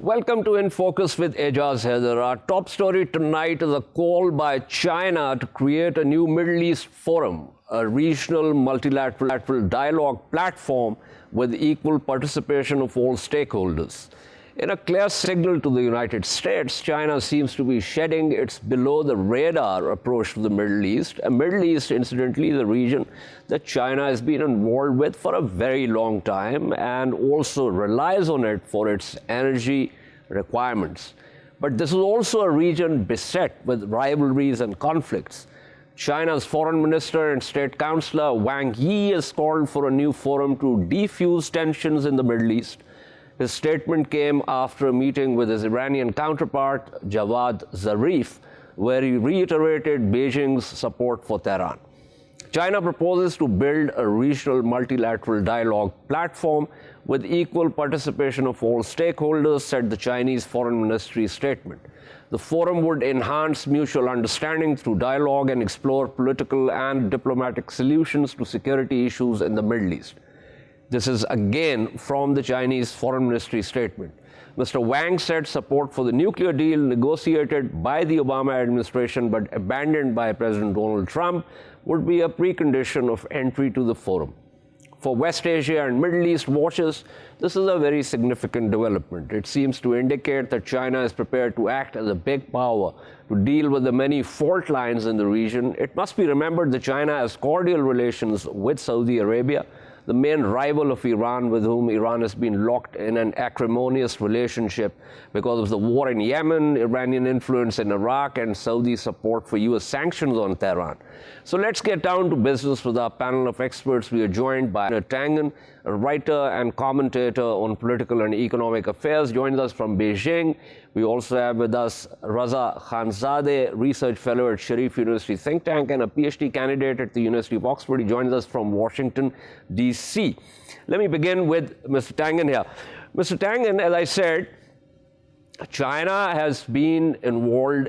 Welcome to In Focus with Ejaz Haider. Our top story tonight is a call by China to create a new Middle East forum, a regional multilateral dialogue platform with equal participation of all stakeholders. In a clear signal to the United States, China seems to be shedding its below-the-radar approach to the Middle East. And Middle East, incidentally, is a region that China has been involved with for a very long time and also relies on it for its energy requirements. But this is also a region beset with rivalries and conflicts. China's foreign minister and state councillor Wang Yi has called for a new forum to defuse tensions in the Middle East. His statement came after a meeting with his Iranian counterpart, Javad Zarif, where he reiterated Beijing's support for Tehran. China proposes to build a regional multilateral dialogue platform with equal participation of all stakeholders, said the Chinese Foreign Ministry statement. The forum would enhance mutual understanding through dialogue and explore political and diplomatic solutions to security issues in the Middle East. This is again from the Chinese Foreign Ministry statement. Mr. Wang said support for the nuclear deal negotiated by the Obama administration but abandoned by President Donald Trump would be a precondition of entry to the forum. For West Asia and Middle East watchers, this is a very significant development. It seems to indicate that China is prepared to act as a big power to deal with the many fault lines in the region. It must be remembered that China has cordial relations with Saudi Arabia, the main rival of Iran, with whom Iran has been locked in an acrimonious relationship because of the war in Yemen, Iranian influence in Iraq, and Saudi support for U.S. sanctions on Tehran. So let's get down to business with our panel of experts. We are joined by Tangen, a writer and commentator on political and economic affairs, joins us from Beijing. We also have with us Reza Khanzadeh, research fellow at Sharif University think tank and a PhD candidate at the University of Oxford. He joins us from Washington, D.C. Let me begin with Mr. Tangen here. Mr. Tangen, as I said, China has been involved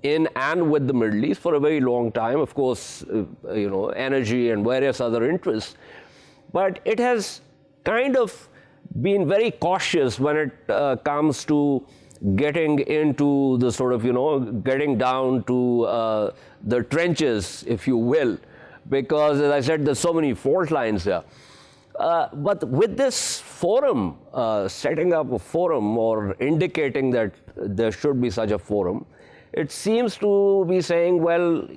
in and with the Middle East for a very long time. Of course, energy and various other interests. But it has kind of been very cautious when it comes to getting into the sort of, getting down to the trenches, if you will, because, as I said, there's so many fault lines here. But with this forum, setting up a forum or indicating that there should be such a forum, it seems to be saying, well,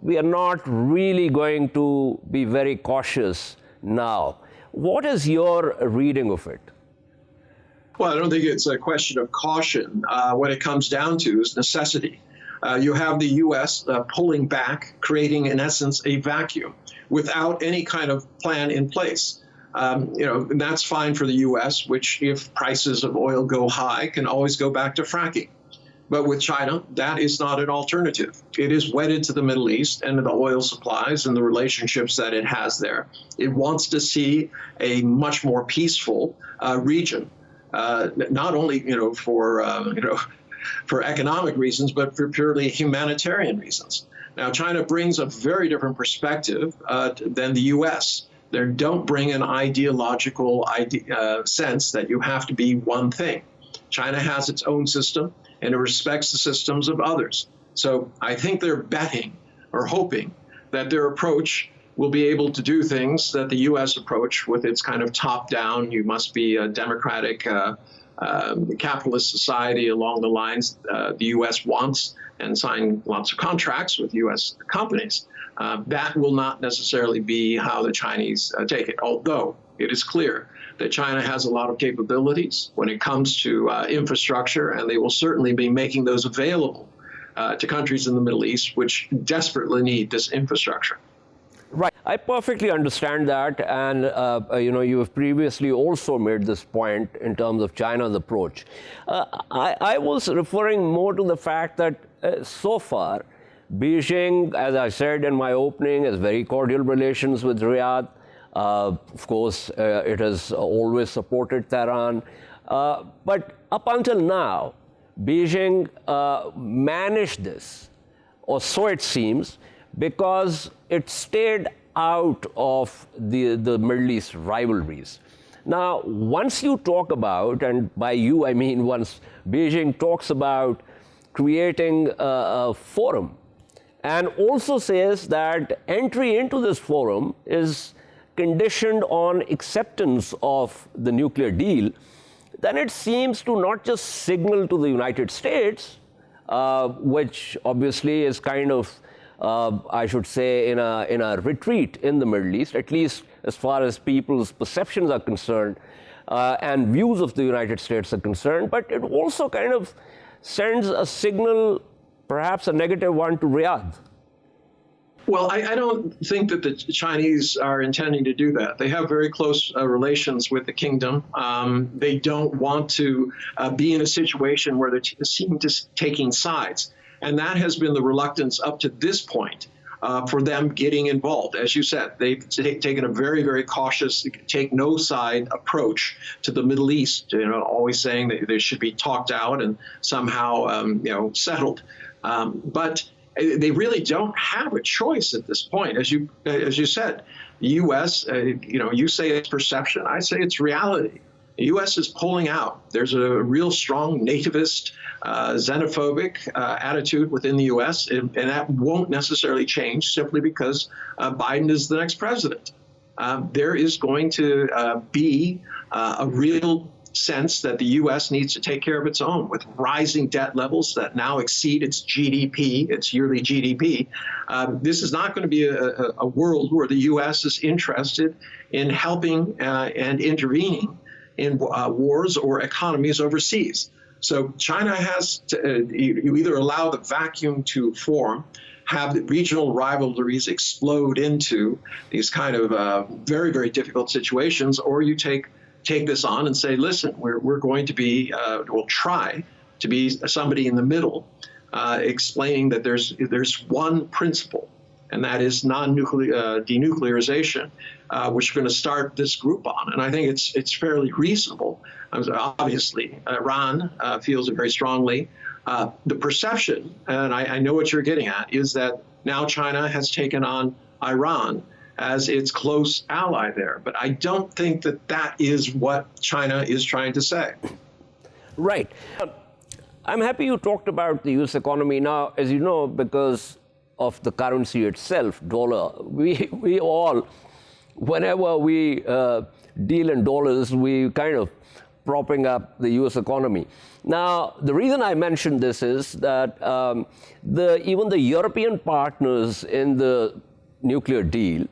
we are not really going to be very cautious now. What is your reading of it? Well, I don't think it's a question of caution. What it comes down to is necessity. You have the U.S. Pulling back, creating, in essence, a vacuum without any kind of plan in place. And that's fine for the U.S., which, if prices of oil go high, can always go back to fracking. But with China, that is not an alternative. It is wedded to the Middle East and the oil supplies and the relationships that it has there. It wants to see a much more peaceful region, not only for economic reasons, but for purely humanitarian reasons. Now, China brings a very different perspective than the U.S. They don't bring an ideological sense that you have to be one thing. China has its own system, and it respects the systems of others. So I think they're betting or hoping that their approach will be able to do things that the U.S. approach with its kind of top-down, you must be a democratic capitalist society along the lines the U.S. wants and sign lots of contracts with U.S. companies. That will not necessarily be how the Chinese take it, although it is clear that China has a lot of capabilities when it comes to infrastructure, and they will certainly be making those available to countries in the Middle East, which desperately need this infrastructure. Right. I perfectly understand that. And, you have previously also made this point in terms of China's approach. I was referring more to the fact that so far, Beijing, as I said in my opening, has very cordial relations with Riyadh. Of course, it has always supported Tehran. But up until now, Beijing managed this, or so it seems, because it stayed out of the Middle East rivalries. Now, once you talk about, and by you I mean once Beijing talks about creating a forum, and also says that entry into this forum is conditioned on acceptance of the nuclear deal, then it seems to not just signal to the United States, which obviously is kind of, I should say, in a retreat in the Middle East, at least as far as people's perceptions are concerned and views of the United States are concerned, but it also kind of sends a signal, perhaps a negative one, to Riyadh. Well, I don't think that the Chinese are intending to do that. They have very close relations with the kingdom. They don't want to be in a situation where they seem to taking sides. And that has been the reluctance up to this point for them getting involved. As you said, they've taken a very, very cautious, take no side approach to the Middle East, always saying that they should be talked out and somehow, settled. But they really don't have a choice at this point. As you said, the U.S., you say it's perception, I say it's reality. The U.S. is pulling out. There's a real strong nativist, xenophobic attitude within the U.S., and that won't necessarily change simply because Biden is the next president. There is going to be a real sense that the U.S. needs to take care of its own with rising debt levels that now exceed its GDP, its yearly GDP. This is not going to be a world where the U.S. is interested in helping and intervening in wars or economies overseas. So China has to, you either allow the vacuum to form, have the regional rivalries explode into these kind of very, very difficult situations, or you take this on and say, listen, we're going to be, we'll try to be somebody in the middle, explaining that there's one principle, and that is non-nuclear denuclearization, which we're going to start this group on. And I think it's fairly reasonable. Obviously, Iran feels it very strongly. The perception, and I know what you're getting at, is that now China has taken on Iran as its close ally there. But I don't think that is what China is trying to say. Right. I'm happy you talked about the U.S. economy. Now, as you know, because of the currency itself, dollar, we all, whenever we deal in dollars, we kind of propping up the U.S. economy. Now, the reason I mentioned this is that even the European partners in the nuclear deal,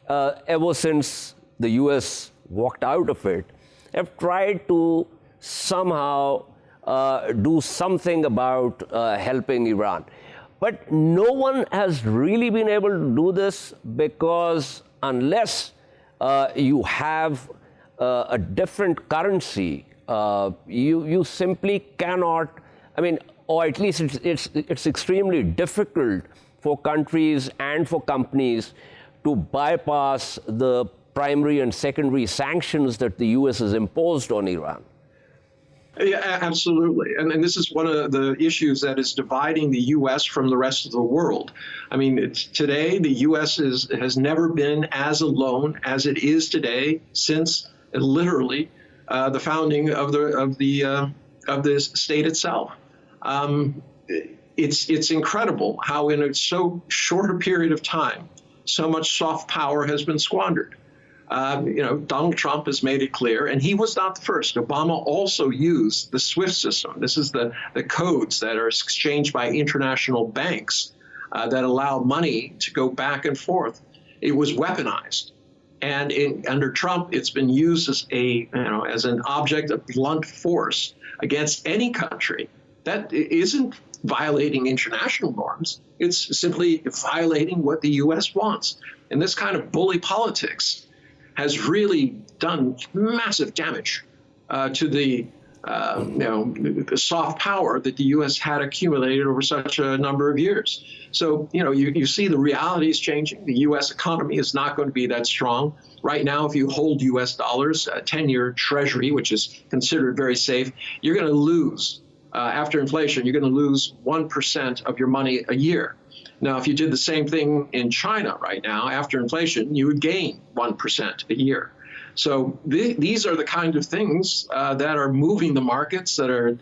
ever since the U.S. walked out of it, have tried to somehow do something about helping Iran. But no one has really been able to do this, because unless you have a different currency, you simply cannot, or at least it's extremely difficult for countries and for companies to bypass the primary and secondary sanctions that the U.S. has imposed on Iran. Yeah, absolutely. And this is one of the issues that is dividing the U.S. from the rest of the world. Today, the U.S. has never been as alone as it is today since literally the founding of the state itself. It's incredible how in so short a period of time, so much soft power has been squandered. Donald Trump has made it clear, and he was not the first. Obama also used the SWIFT system. This is the codes that are exchanged by international banks that allow money to go back and forth. It was weaponized. And under Trump, it's been used as as an object of blunt force against any country that isn't violating international norms. It's simply violating what the U.S. wants. And this kind of bully politics has really done massive damage to the soft power that the U.S. had accumulated over such a number of years. So, you see the reality is changing. The U.S. economy is not going to be that strong. Right now, if you hold U.S. dollars, a 10-year treasury, which is considered very safe, you're going to lose, after inflation, you're going to lose 1% of your money a year. Now, if you did the same thing in China right now, after inflation, you would gain 1% a year. So these are the kind of things that are moving the markets, that are,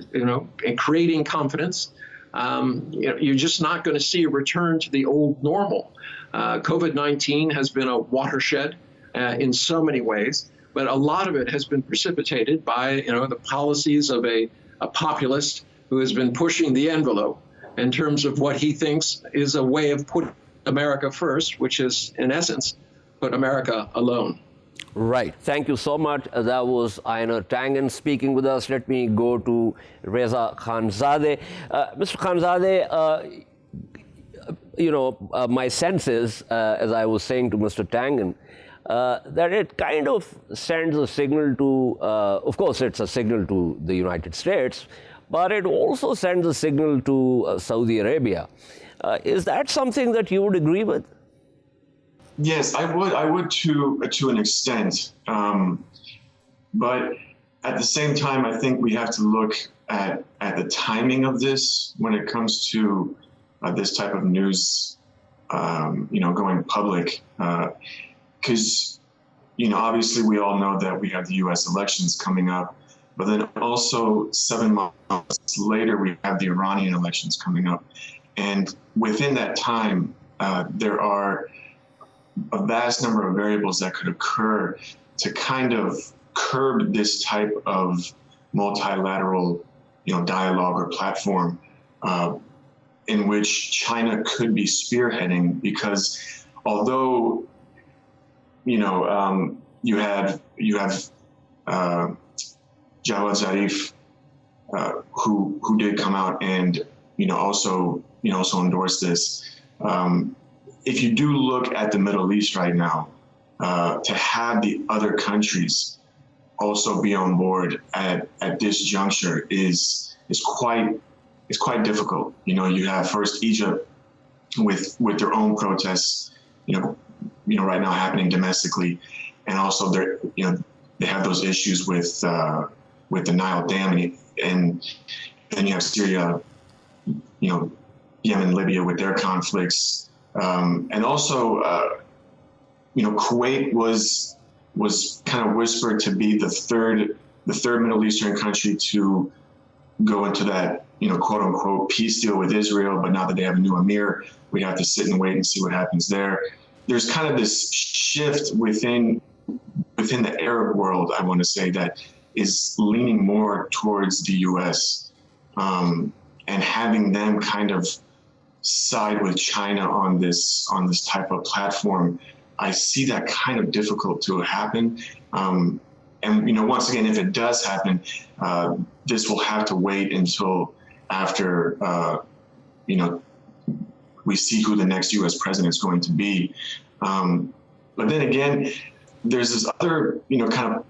and creating confidence. You're just not going to see a return to the old normal. COVID-19 has been a watershed in so many ways, but a lot of it has been precipitated by, the policies of a populist who has been pushing the envelope in terms of what he thinks is a way of putting America first, which is, in essence, put America alone. Right. Thank you so much. That was Einar Tangen speaking with us. Let me go to Reza Khanzadeh. Mr. Khanzadeh, my sense is, as I was saying to Mr. Tangen, that it kind of sends a signal to, of course, it's a signal to the United States, but it also sends a signal to Saudi Arabia. Is that something that you would agree with? Yes, I would to an extent. But at the same time, I think we have to look at the timing of this when it comes to this type of news, going public. Because, obviously we all know that we have the U.S. elections coming up, but then also 7 months later, we have the Iranian elections coming up. And within that time, there are a vast number of variables that could occur to kind of curb this type of multilateral, dialogue or platform in which China could be spearheading. Because although, you have Jawad Zarif, who did come out and also endorse this. If you do look at the Middle East right now, to have the other countries also be on board at this juncture is quite difficult. You have first Egypt with their own protests, right now happening domestically, and also they have those issues with the Nile Dam, and then you have Syria, Yemen, Libya with their conflicts, and also Kuwait was kind of whispered to be the third Middle Eastern country to go into that quote unquote peace deal with Israel. But now that they have a new emir, we have to sit and wait and see what happens there. There's kind of this shift within the Arab world, I want to say, that is leaning more towards the U.S. And having them kind of side with China on this type of platform, I see that kind of difficult to happen. And once again, if it does happen, this will have to wait until after we see who the next U.S. president is going to be. But then again, there's this other kind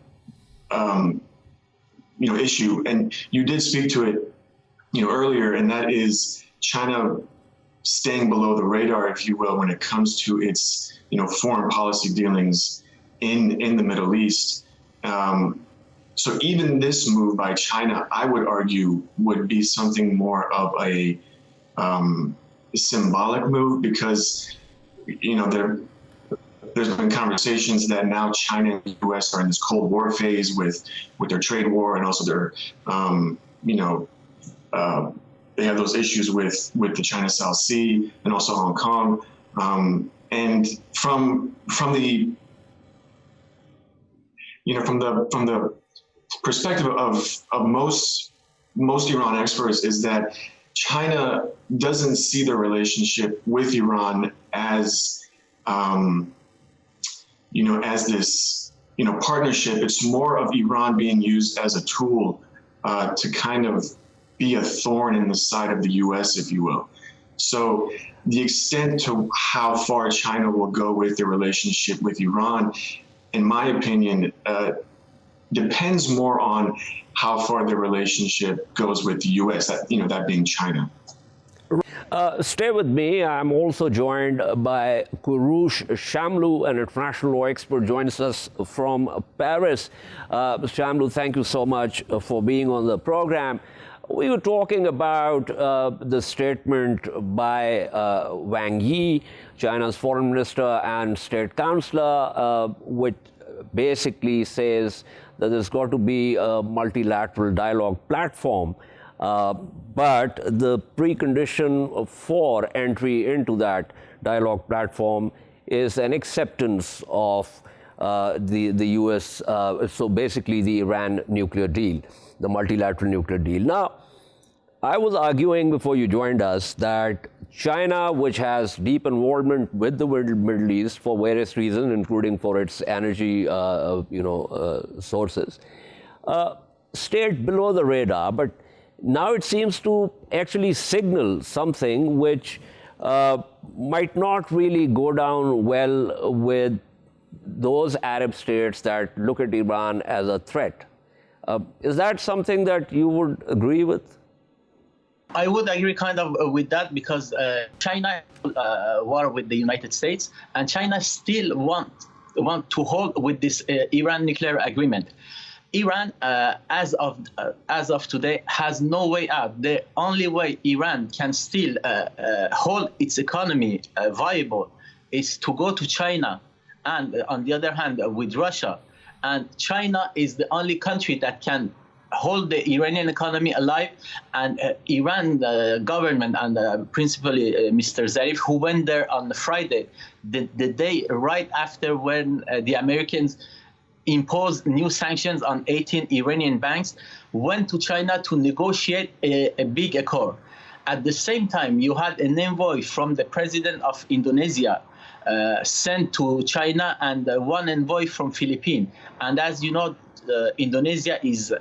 of issue, and you did speak to it earlier, and that is China staying below the radar, if you will, when it comes to its foreign policy dealings in the Middle East. So even this move by China, I would argue, would be something more of a symbolic move, because there's been conversations that now China and the U.S. are in this Cold War phase with their trade war, and also their they have those issues with the China South Sea and also Hong Kong. And from the perspective of most Iran experts, is that China doesn't see the relationship with Iran as as this partnership. It's more of Iran being used as a tool to kind of be a thorn in the side of the U.S., if you will. So the extent to how far China will go with the relationship with Iran, in my opinion, depends more on how far the relationship goes with the U.S., that being China. Stay with me. I'm also joined by Kouroush. Shamlou, an international law expert, joins us from Paris. Mr. Shamlou, thank you so much for being on the program. We were talking about the statement by Wang Yi, China's foreign minister and state counselor, which basically says that there's got to be a multilateral dialogue platform. But the precondition for entry into that dialogue platform is an acceptance of the U.S., so basically the Iran nuclear deal, the multilateral nuclear deal. Now, I was arguing before you joined us that China, which has deep involvement with the Middle East for various reasons, including for its energy, sources, stayed below the radar. But now it seems to actually signal something which might not really go down well with those Arab states that look at Iran as a threat. Is that something that you would agree with? I would agree kind of with that, because China war with the United States, and China still want to hold with this Iran nuclear agreement. Iran, as of today, has no way out. The only way Iran can still hold its economy viable is to go to China, and on the other hand, with Russia. And China is the only country that can hold the Iranian economy alive. And Iran government, and principally Mr. Zarif, who went there on the Friday, the day right after when the Americans imposed new sanctions on 18 Iranian banks, went to China to negotiate a big accord. At the same time, you had an envoy from the president of Indonesia sent to China, and one envoy from Philippines. And as you know, Indonesia is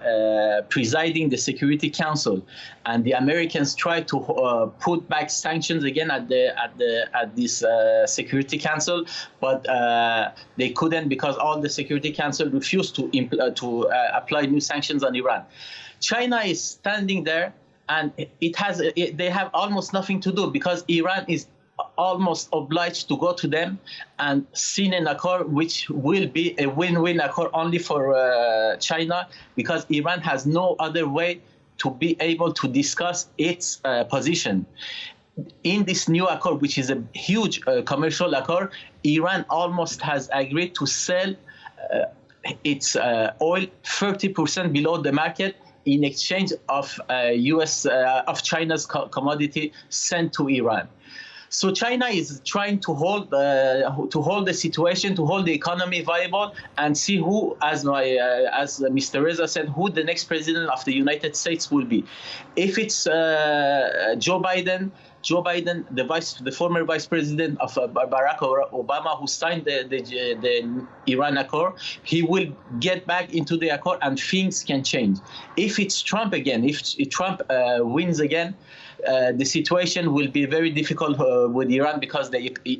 presiding the Security Council, and the Americans tried to put back sanctions again at this Security Council, but they couldn't, because all the Security Council refused to apply new sanctions on Iran. China is standing there, and they have almost nothing to do, because Iran is almost obliged to go to them and sign an accord, which will be a win-win accord only for China, because Iran has no other way to be able to discuss its position. In this new accord, which is a huge commercial accord, Iran almost has agreed to sell its oil 30% below the market in exchange of China's commodity sent to Iran. So China is trying to hold the situation, to hold the economy viable, and see who, as Mr. Reza said, who the next president of the United States will be. If it's Joe Biden, the former vice president of Barack Obama, who signed the Iran accord, he will get back into the accord and things can change. If it's Trump again, if Trump wins again, the situation will be very difficult with Iran, because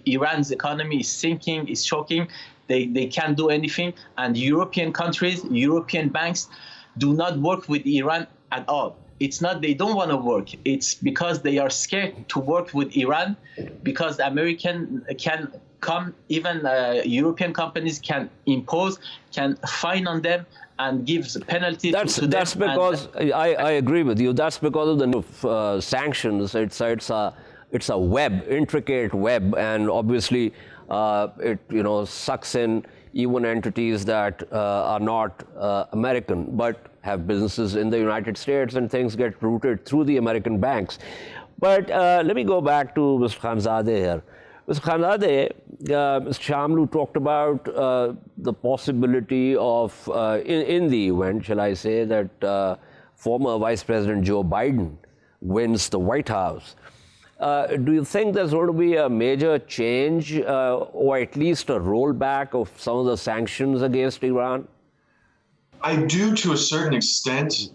Iran's economy is sinking, is choking. They can't do anything. And European countries, European banks do not work with Iran at all. It's not they don't want to work. It's because they are scared to work with Iran, because the American can come, even European companies can fine on them and gives penalty to them. That's because I agree with you. That's because of the sanctions. It's a web, intricate web, and obviously it sucks in even entities that are not American but have businesses in the United States, and things get routed through the American banks. But let me go back to Mr. Khanzadeh here. Mr. Khanzadeh, Mr. Shamlou talked about the possibility of, in the event, shall I say, that former Vice President Joe Biden wins the White House. Do you think there's going to be a major change or at least a rollback of some of the sanctions against Iran? I do, to a certain extent.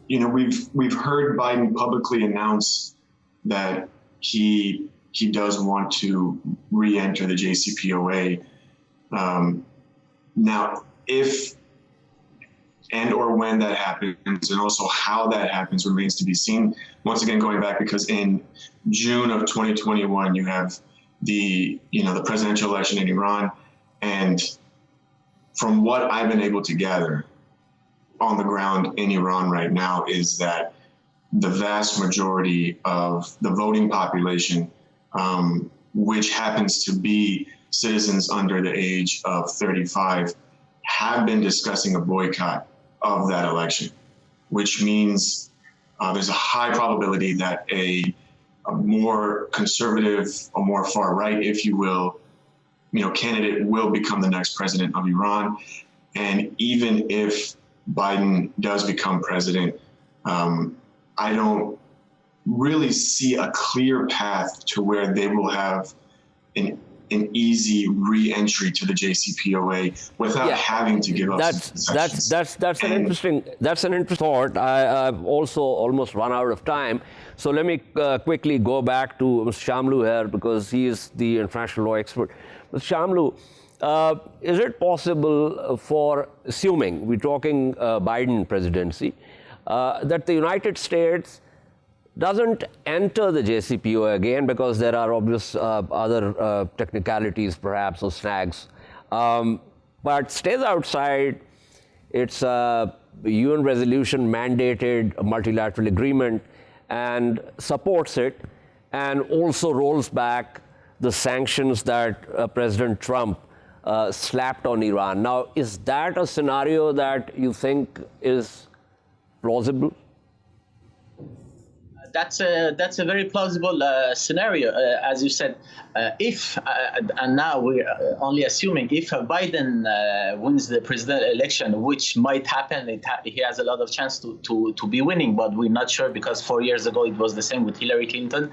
We've heard Biden publicly announce that he does want to re-enter the JCPOA. Now, if and or when that happens, and also how that happens, remains to be seen. Once again, going back, because in June of 2021, you have the presidential election in Iran, and from what I've been able to gather on the ground in Iran right now is that the vast majority of the voting population, which happens to be citizens under the age of 35 have been discussing a boycott of that election, which means there's a high probability that a more conservative, a more far right, if you will, candidate will become the next president of Iran. And even if Biden does become president, I don't really see a clear path to where they will have an easy re-entry to the JCPOA without having to give up concessions. That's an interesting thought. I've also almost run out of time, so let me quickly go back to Mr. Shamlou here because he is the international law expert. Mr. Shamlou, is it possible for, assuming we're talking Biden presidency, that the United States doesn't enter the JCPOA again because there are obvious other technicalities perhaps or snags, but stays outside its UN resolution mandated multilateral agreement and supports it, and also rolls back the sanctions that President Trump slapped on Iran. Now, is that a scenario that you think is plausible? That's a very plausible scenario, as you said. If and now we're only assuming if Biden wins the presidential election, which might happen, he has a lot of chance to be winning, but we're not sure because 4 years ago it was the same with Hillary Clinton.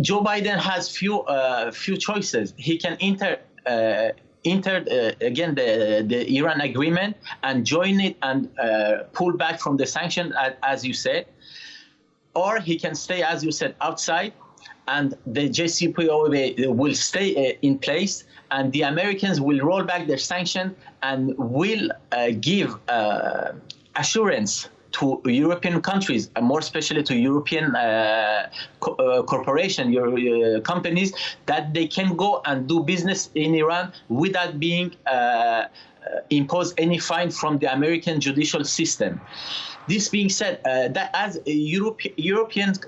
Joe Biden has few choices. He can enter again the Iran agreement and join it and pull back from the sanctions, as you said. Or he can stay, as you said, outside, and the JCPOA will stay in place, and the Americans will roll back their sanctions and will give assurance to European countries, more especially to European corporations, companies, that they can go and do business in Iran without being imposed any fine from the American judicial system. This being said, that as Europeans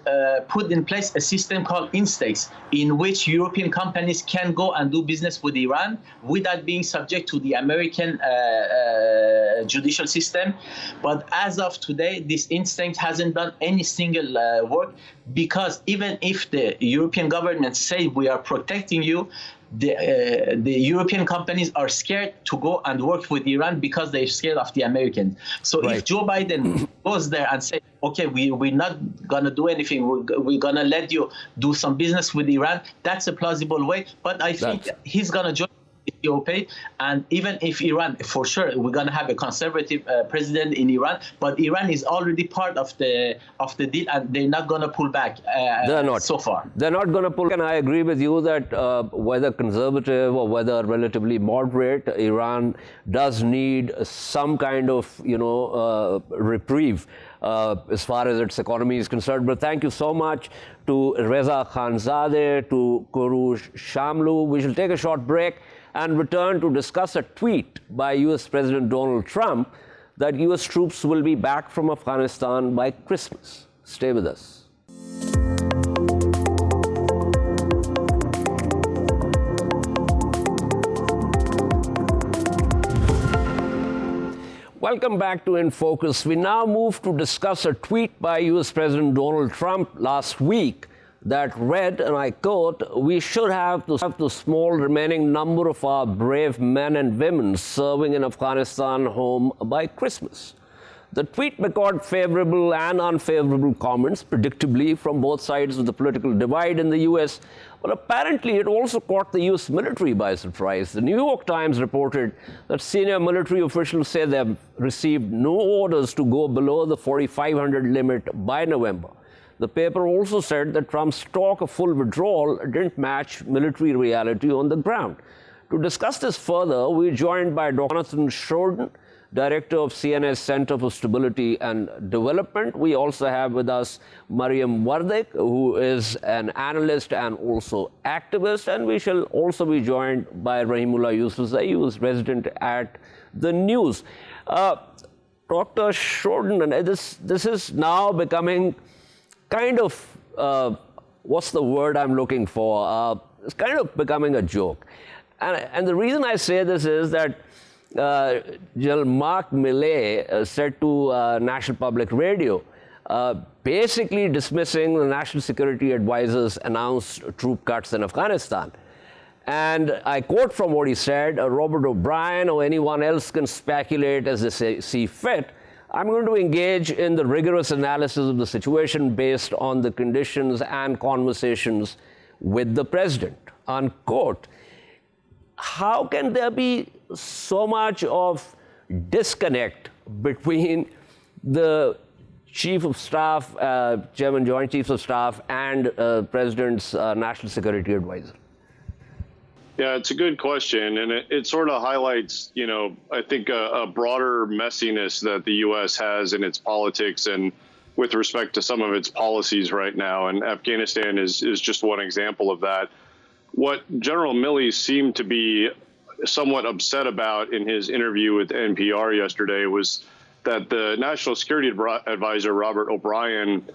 put in place a system called INSTEX, in which European companies can go and do business with Iran without being subject to the American judicial system. But as of today, this INSTEX hasn't done any single work, because even if the European governments say we are protecting you, the European companies are scared to go and work with Iran because they're scared of the Americans. So if Joe Biden goes there and says, okay, we're not going to do anything, we're going to let you do some business with Iran, that's a plausible way. But I think he's going to join Ethiopia, and even if Iran, for sure, we're going to have a conservative president in Iran, but Iran is already part of the deal, and they're not going to pull back. They're not so far. They're not going to pull. And I agree with you that whether conservative or whether relatively moderate, Iran does need some kind of reprieve as far as its economy is concerned. But thank you so much to Reza, Khanzadeh, to Kouroush, Shamlou. We shall take a short break and return to discuss a tweet by US President Donald Trump that US troops will be back from Afghanistan by Christmas. Stay with us. Welcome back to In Focus. We now move to discuss a tweet by US President Donald Trump last week that read, and I quote, "We should have the small remaining number of our brave men and women serving in Afghanistan home by Christmas." The tweet recorded favorable and unfavorable comments, predictably, from both sides of the political divide in the US. But apparently, it also caught the US military by surprise. The New York Times reported that senior military officials say they have received no orders to go below the 4,500 limit by November. The paper also said that Trump's talk of full withdrawal didn't match military reality on the ground. To discuss this further, we're joined by Dr. Schroeden, Director of CNS Center for Stability and Development. We also have with us Mariam, who is an analyst and also activist. And we shall also be joined by Raheem Yousufzai, who is resident at the News. Dr. Schroeden, this is now becoming kind of what's the word I'm looking for? It's kind of becoming a joke. And the reason I say this is that General Mark Milley said to National Public Radio, basically dismissing the National Security Advisor's announced troop cuts in Afghanistan. And I quote from what he said, Robert O'Brien or anyone else can speculate as they see fit. I'm going to engage in the rigorous analysis of the situation based on the conditions and conversations with the president, unquote. How can there be so much of disconnect between the Chief of Staff, Chairman Joint Chiefs of Staff, and President's National Security Advisor? Yeah, it's a good question, and it sort of highlights, I think a broader messiness that the U.S. has in its politics and with respect to some of its policies right now, and Afghanistan is just one example of that. What General Milley seemed to be somewhat upset about in his interview with NPR yesterday was that the National Security Advisor, Robert O'Brien,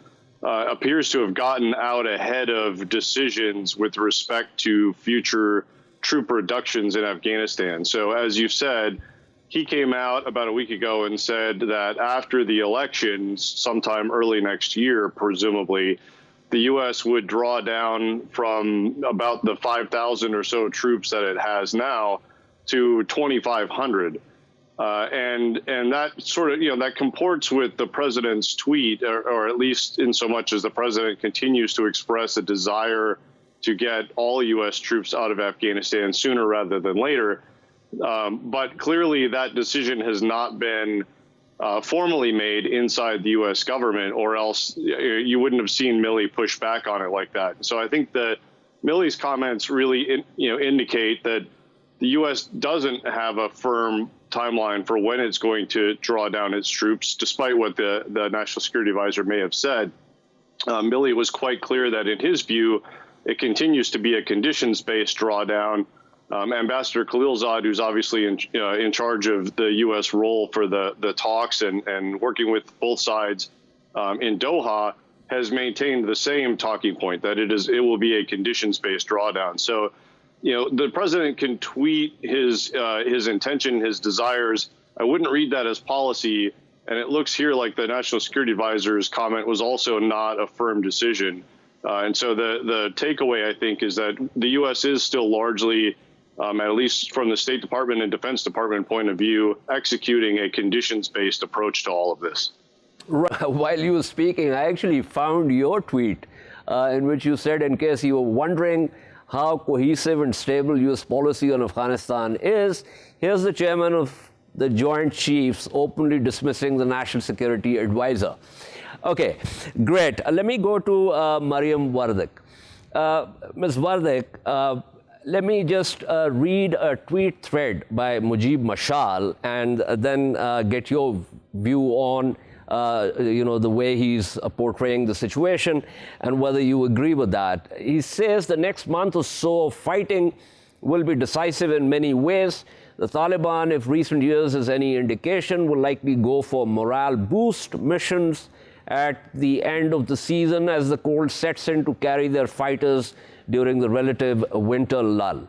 appears to have gotten out ahead of decisions with respect to future troop reductions in Afghanistan. So as you said, he came out about a week ago and said that after the elections, sometime early next year, presumably, the U.S. would draw down from about the 5,000 or so troops that it has now to 2,500. And that sort of, that comports with the president's tweet, or at least in so much as the president continues to express a desire to get all U.S. troops out of Afghanistan sooner rather than later. But clearly that decision has not been formally made inside the U.S. government, or else you wouldn't have seen Milley push back on it like that. So I think that Milley's comments really indicate that the U.S. doesn't have a firm timeline for when it's going to draw down its troops, despite what the National Security Advisor may have said. Milley was quite clear that in his view, it continues to be a conditions-based drawdown. Ambassador Khalilzad, who's obviously in charge of the U.S. role for the talks and working with both sides in Doha, has maintained the same talking point, that it will be a conditions-based drawdown. So, the president can tweet his intention, his desires. I wouldn't read that as policy, and it looks here like the National Security Advisor's comment was also not a firm decision. And so the takeaway, I think, is that the U.S. is still largely, at least from the State Department and Defense Department point of view, executing a conditions-based approach to all of this. While you were speaking, I actually found your tweet in which you said, in case you were wondering how cohesive and stable U.S. policy on Afghanistan is, here's the chairman of the Joint Chiefs openly dismissing the National Security Advisor. Okay, great. Let me go to Mariam Wardak. Ms. Wardak, let me just read a tweet thread by Mujib Mashal and then get your view on the way he's portraying the situation and whether you agree with that. He says the next month or so of fighting will be decisive in many ways. The Taliban, if recent years is any indication, will likely go for morale boost missions at the end of the season as the cold sets in to carry their fighters during the relative winter lull.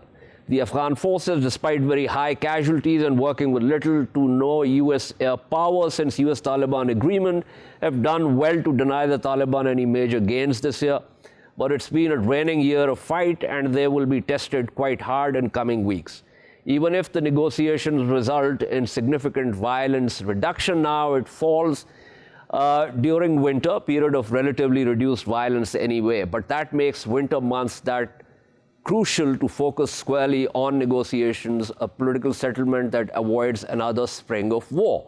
The Afghan forces, despite very high casualties and working with little to no U.S. air power since U.S. Taliban agreement, have done well to deny the Taliban any major gains this year. But it's been a draining year of fight, and they will be tested quite hard in coming weeks. Even if the negotiations result in significant violence reduction now, it falls during winter, period of relatively reduced violence anyway. But that makes winter months that crucial to focus squarely on negotiations, a political settlement that avoids another spring of war.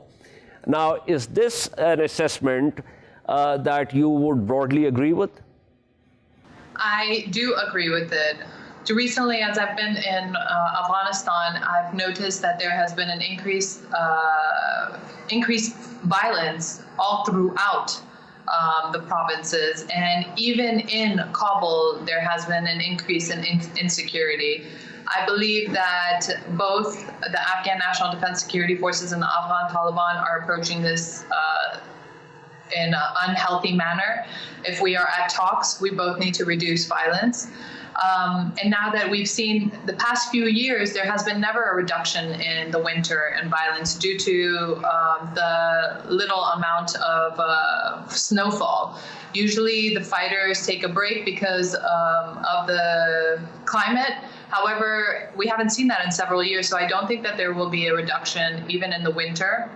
Now, is this an assessment that you would broadly agree with? I do agree with it. Recently, as I've been in Afghanistan, I've noticed that there has been an increased violence all throughout the provinces, and even in Kabul, there has been an increase in insecurity. I believe that both the Afghan National Defense Security Forces and the Afghan Taliban are approaching this in an unhealthy manner. If we are at talks, we both need to reduce violence. And now that we've seen the past few years, there has been never a reduction in the winter and violence due to the little amount of snowfall. Usually the fighters take a break because of the climate. However, we haven't seen that in several years, so I don't think that there will be a reduction even in the winter.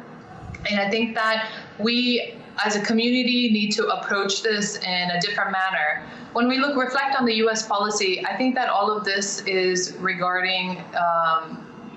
And I think that we, as a community, need to approach this in a different manner. When we reflect on the U.S. policy, I think that all of this is regarding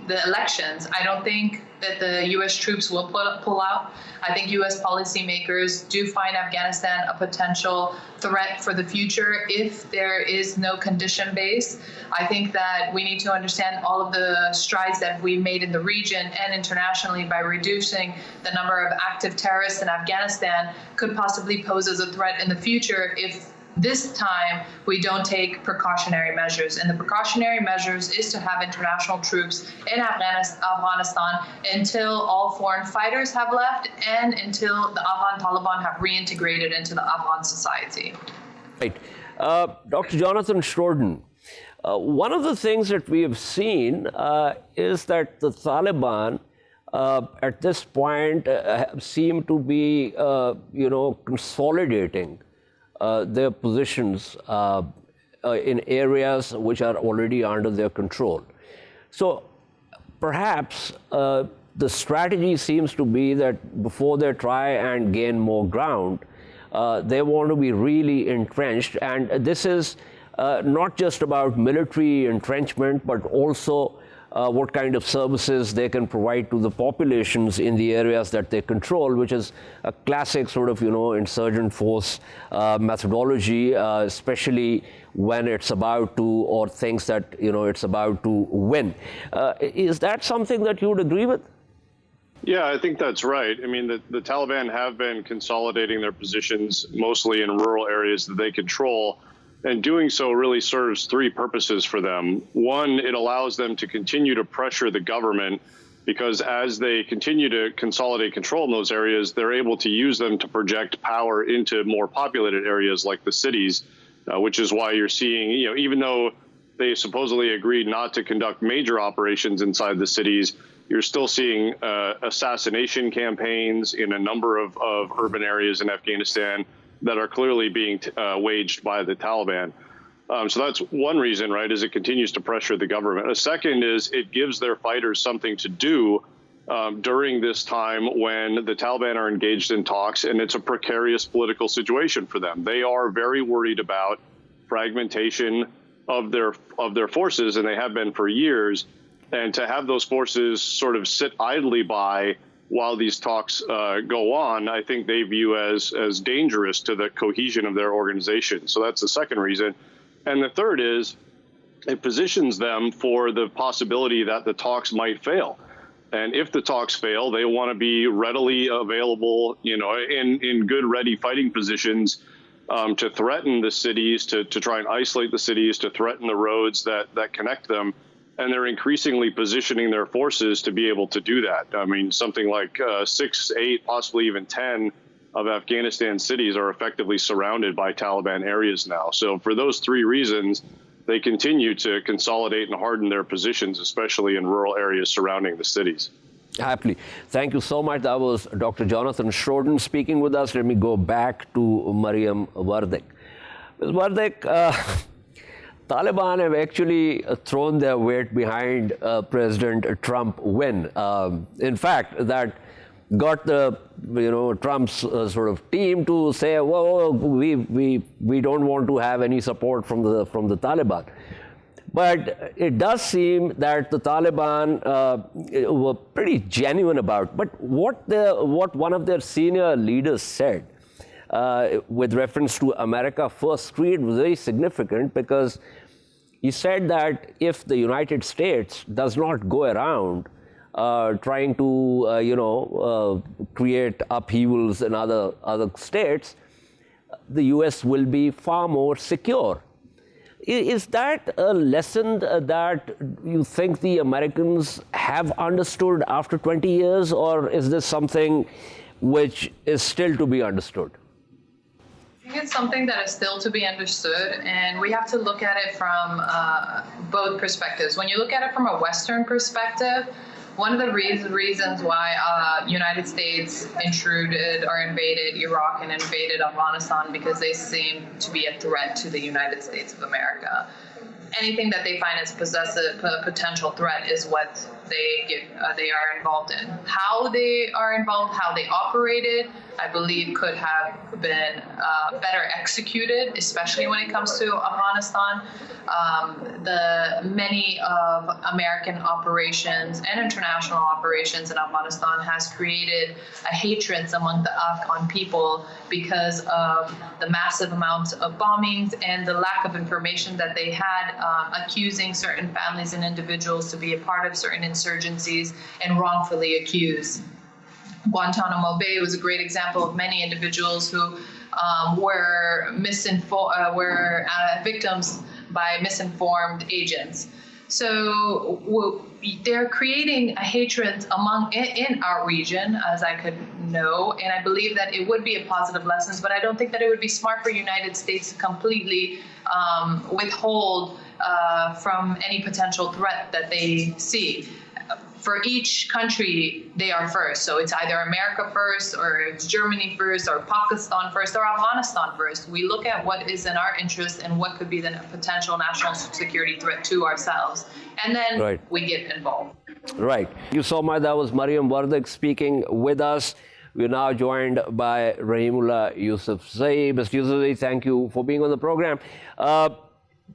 the elections. I don't think that the U.S. troops will pull out. I think U.S. policymakers do find Afghanistan a potential threat for the future if there is no condition base. I think that we need to understand all of the strides that we made in the region and internationally by reducing the number of active terrorists in Afghanistan could possibly pose as a threat in the future if this time we don't take precautionary measures. And the precautionary measures is to have international troops in Afghanistan until all foreign fighters have left and until the Afghan Taliban have reintegrated into the Afghan society. Right. Dr. Jonathan Schroeden, one of the things that we have seen is that the Taliban at this point seem to be, consolidating their positions in areas which are already under their control. So perhaps the strategy seems to be that before they try and gain more ground, they want to be really entrenched. And this is not just about military entrenchment, but also what kind of services they can provide to the populations in the areas that they control, which is a classic sort of, insurgent force methodology, especially when it's about to, or thinks that, it's about to win. Is that something that you would agree with? Yeah, I think that's right. I mean, the Taliban have been consolidating their positions mostly in rural areas that they control. And doing so really serves three purposes for them. One, it allows them to continue to pressure the government because as they continue to consolidate control in those areas, they're able to use them to project power into more populated areas like the cities, which is why you're seeing, even though they supposedly agreed not to conduct major operations inside the cities, you're still seeing assassination campaigns in a number of urban areas in Afghanistan that are clearly being waged by the Taliban. So that's one reason, right, is it continues to pressure the government. A second is it gives their fighters something to do during this time when the Taliban are engaged in talks, and it's a precarious political situation for them. They are very worried about fragmentation of their forces, and they have been for years. And to have those forces sort of sit idly by while these talks go on, I think they view as dangerous to the cohesion of their organization. So that's the second reason. And the third is it positions them for the possibility that the talks might fail. And if the talks fail, they want to be readily available, in good, ready fighting positions to threaten the cities, to try and isolate the cities, to threaten the roads that connect them. And they're increasingly positioning their forces to be able to do that. I mean, something like 6, 8, possibly even 10 of Afghanistan cities are effectively surrounded by Taliban areas now. So for those three reasons, they continue to consolidate and harden their positions, especially in rural areas surrounding the cities. Happily. Thank you so much. That was Dr. Jonathan Schroeden speaking with us. Let me go back to Mariam Wardak. Ms. Wardak, Taliban have actually thrown their weight behind President Trump win. In fact, that got the Trump's sort of team to say, "Whoa, we don't want to have any support from the Taliban." But it does seem that the Taliban were pretty genuine about. But what one of their senior leaders said with reference to America First Creed was very significant, because he said that if the United States does not go around trying to create upheavals in other states, the U.S. will be far more secure. Is that a lesson that you think the Americans have understood after 20 years, or is this something which is still to be understood? I think it's something that is still to be understood, and we have to look at it from both perspectives. When you look at it from a Western perspective, one of the reasons why United States intruded or invaded Iraq and invaded Afghanistan because they seem to be a threat to the United States of America. Anything that they find as a potential threat is what they are involved in. How they are involved, how they operated, I believe could have been better executed, especially when it comes to Afghanistan. The many of American operations and international operations in Afghanistan has created a hatred among the Afghan people because of the massive amounts of bombings and the lack of information that they had, accusing certain families and individuals to be a part of certain insurgencies and wrongfully accused. Guantanamo Bay was a great example of many individuals who were victims by misinformed agents. So they're creating a hatred in our region, as I could know, and I believe that it would be a positive lesson, but I don't think that it would be smart for United States to completely withhold from any potential threat that they see. For each country, they are first. So it's either America first, or it's Germany first, or Pakistan first, or Afghanistan first. We look at what is in our interest and what could be the potential national security threat to ourselves. And then we get involved. Right. You saw that was Mariam Wardak speaking with us. We're now joined by Raheem Yousufzai. Mr. Yousufzai, thank you for being on the program.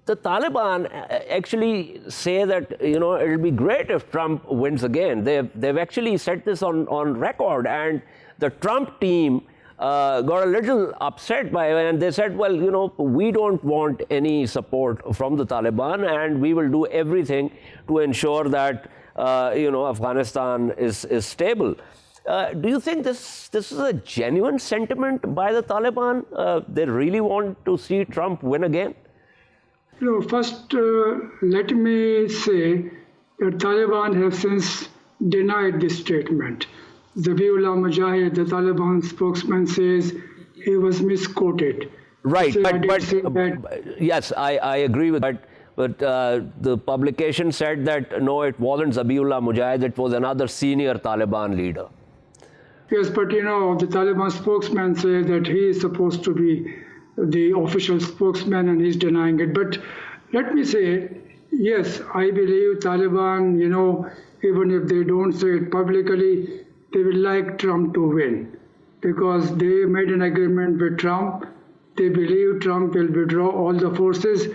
The Taliban actually say that, it'll be great if Trump wins again. They've actually said this on record, and the Trump team got a little upset by it, and they said, well, we don't want any support from the Taliban, and we will do everything to ensure that, Afghanistan is stable. Do you think this is a genuine sentiment by the Taliban? They really want to see Trump win again? First, let me say that Taliban have since denied this statement. Zabiullah Mujahid, the Taliban spokesman, says he was misquoted. Right, So yes, I agree with that. But the publication said that, no, it wasn't Zabiullah Mujahid, it was another senior Taliban leader. Yes, but the Taliban spokesman says that he is supposed to be the official spokesman and he's denying it. But let me say, yes, I believe Taliban, even if they don't say it publicly, they will like Trump to win because they made an agreement with Trump. They believe Trump will withdraw all the forces.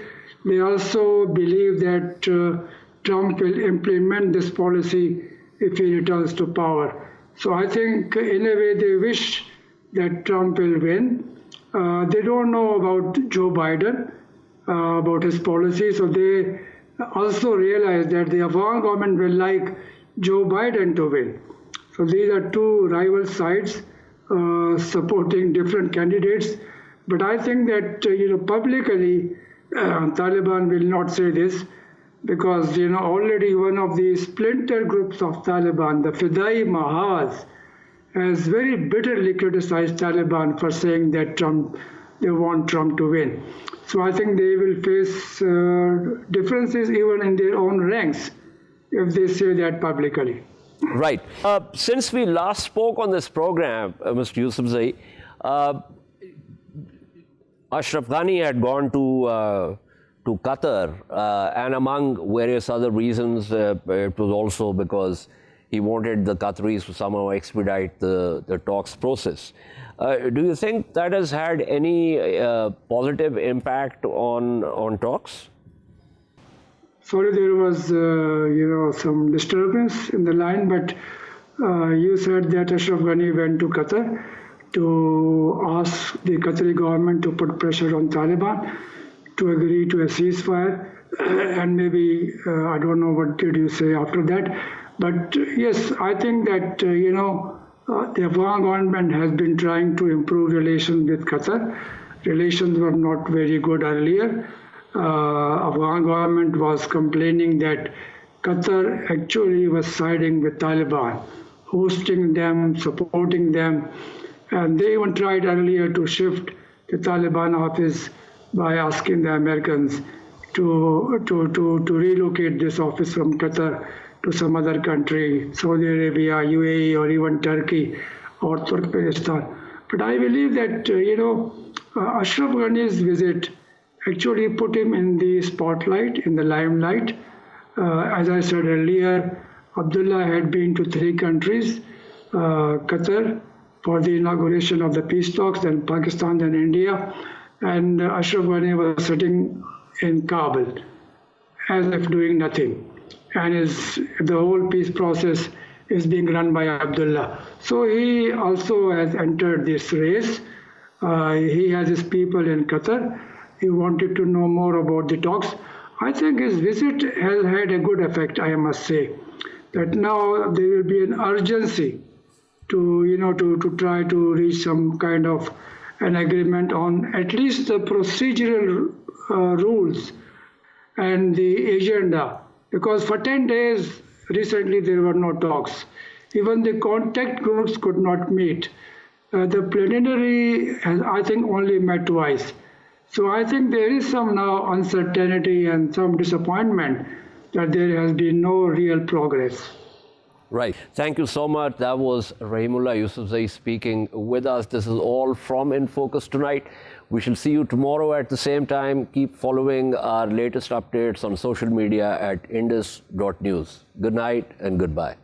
They also believe that Trump will implement this policy if he returns to power. So I think in a way they wish that Trump will win. They don't know about Joe Biden, about his policy, so they also realize that the Afghan government will like Joe Biden to win. So these are two rival sides supporting different candidates. But I think that, publicly, Taliban will not say this because, already one of the splinter groups of Taliban, the Fidai Mahaz, has very bitterly criticized Taliban for saying that they want Trump to win. So I think they will face differences even in their own ranks if they say that publicly. Right. Since we last spoke on this program, Mr. Yousufzai, Ashraf Ghani had gone to Qatar, and among various other reasons, it was also because he wanted the Qataris to somehow expedite the talks process. Do you think that has had any positive impact on talks? Sorry, there was some disturbance in the line, but you said that Ashraf Ghani went to Qatar to ask the Qatari government to put pressure on Taliban to agree to a ceasefire, and maybe I don't know what did you say after that. But yes, I think that, the Afghan government has been trying to improve relations with Qatar. Relations were not very good earlier. Afghan government was complaining that Qatar actually was siding with Taliban. hosting them, supporting them. And they even tried earlier to shift the Taliban office by asking the Americans to relocate this office from Qatar to some other country, Saudi Arabia, UAE, or even Turkey or Turkmenistan. But I believe that, Ashraf Ghani's visit actually put him in the spotlight, in the limelight. As I said earlier, Abdullah had been to 3 countries, Qatar, for the inauguration of the peace talks, then Pakistan, then India, and Ashraf Ghani was sitting in Kabul as if doing nothing. And the whole peace process is being run by Abdullah. So he also has entered this race. He has his people in Qatar. He wanted to know more about the talks. I think his visit has had a good effect, I must say, that now there will be an urgency to try to reach some kind of an agreement on at least the procedural rules and the agenda. Because for 10 days recently there were no talks. Even the contact groups could not meet. The plenary has, I think, only met twice. So I think there is some now uncertainty and some disappointment that there has been no real progress. Right. Thank you so much. That was Rahimullah Yousufzai speaking with us. This is all from In Focus tonight. We shall see you tomorrow at the same time. Keep following our latest updates on social media at indus.news. Good night and goodbye.